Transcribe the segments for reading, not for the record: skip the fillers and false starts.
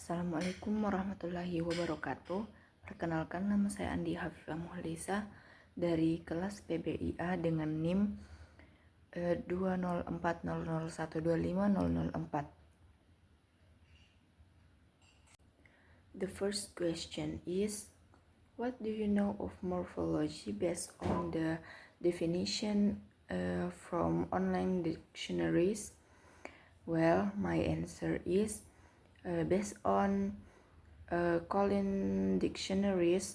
Assalamualaikum warahmatullahi wabarakatuh. Perkenalkan, nama saya Andi Hafifah Muhlisa dari kelas PBIA dengan NIM 20400125004. The first question is, what do you know of morphology based on the definition from online dictionaries? Well, my answer is based on Collins dictionaries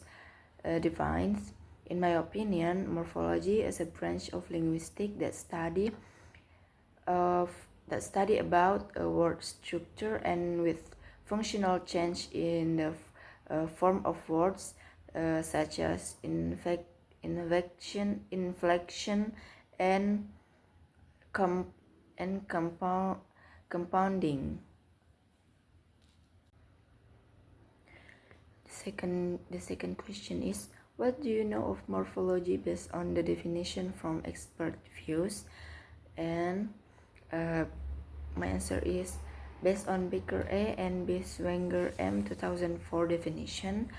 defines, in my opinion, morphology is a branch of linguistics that study about word structure and with functional change in the form of words, such as inflection, and compounding. The second question is, what do you know of morphology based on the definition from expert views? And my answer is based on Baker A. and Bieswanger M. 2004 definition.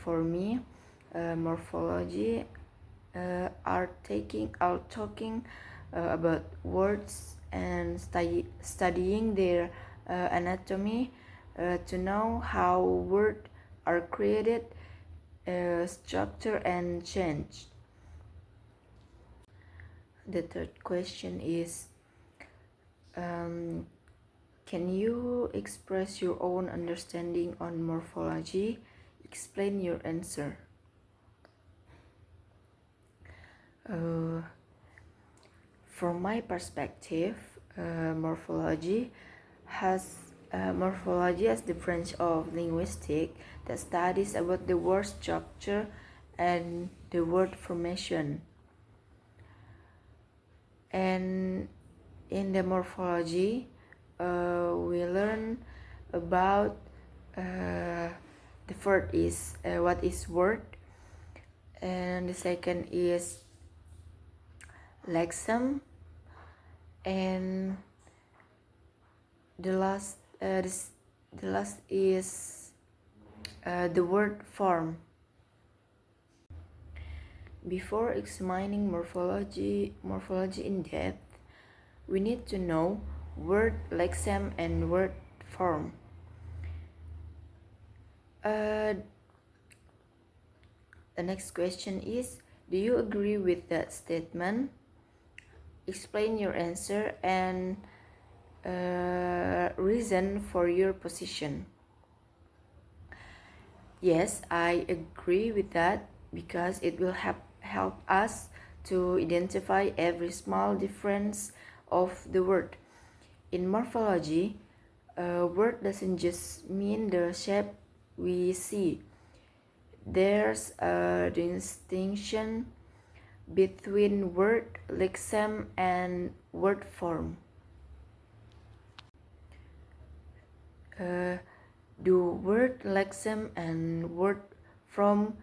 For me, morphology are talking about words and studying their anatomy to know how words are created, structure, and change. The third question is, can you express your own understanding on morphology? Explain your answer. From my perspective, morphology as the branch of linguistics that studies about the word structure and the word formation. And in the morphology, we learn about the first is what is word, and the second is lexeme, and the last is the word form. Before examining morphology in depth, we need to know word lexeme and word form. The next question is, do you agree with that statement? Explain your answer and reason for your position. Yes, I agree with that because it will help us to identify every small difference of the word. In morphology, a word doesn't just mean the shape we see. There's a distinction between word lexeme and word form. Do word lexeme and word form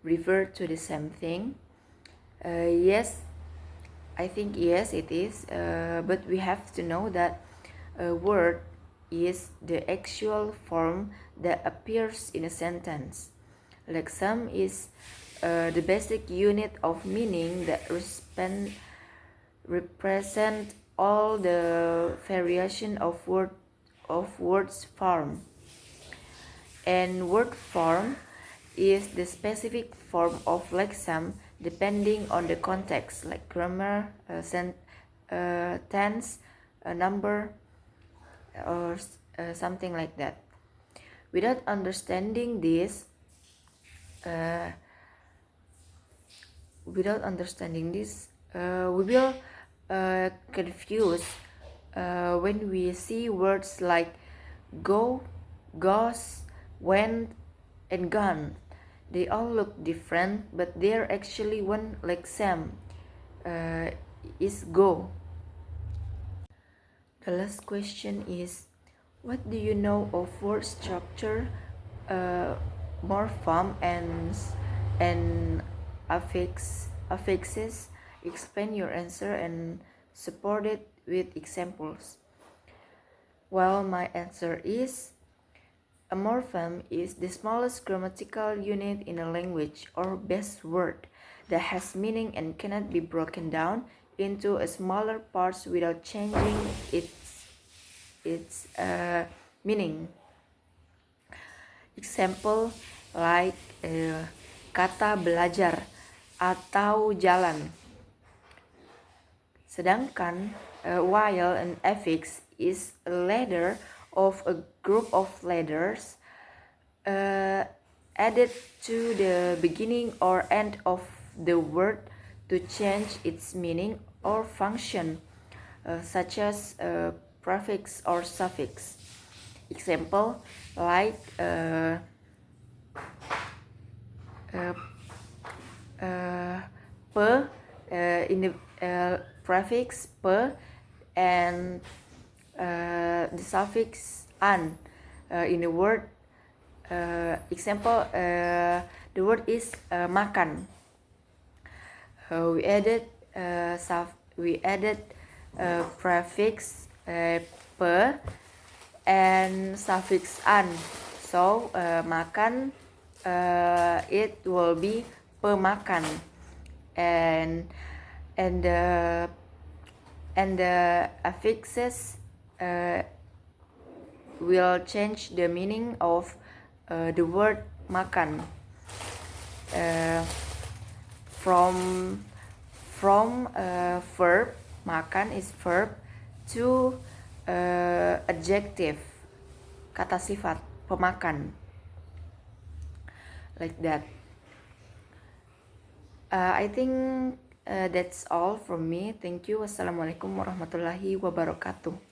refer to the same thing? Yes, I think yes it is, but we have to know that a word is the actual form that appears in a sentence. Lexeme is the basic unit of meaning that represent all the variation of words form. And word form is the specific form of lexeme depending on the context, like grammar, tense, number, or something like that. Without understanding this, we will confuse when we see words like go, goes, went, and gone. They all look different, but they're actually one lexeme, is go. The last question is, what do you know of word structure, morpheme, and affixes? Explain your answer and support it with examples. Well, my answer is A morpheme is the smallest grammatical unit in a language or base word that has meaning and cannot be broken down into a smaller parts without changing its meaning. Example like kata belajar atau jalan. Sedangkan while an affix is a letter of a group of letters added to the beginning or end of the word to change its meaning or function, such as prefix or suffix. Example like pe in the prefix pe and the suffix an in the word. Example, the word is makan. We added prefix pe and suffix an. So makan it will be pemakan, and the affixes will change the meaning of the word makan from verb, makan is verb, to adjective, kata sifat, pemakan, like that. I think that's all from me. Thank you. Wassalamualaikum warahmatullahi wabarakatuh.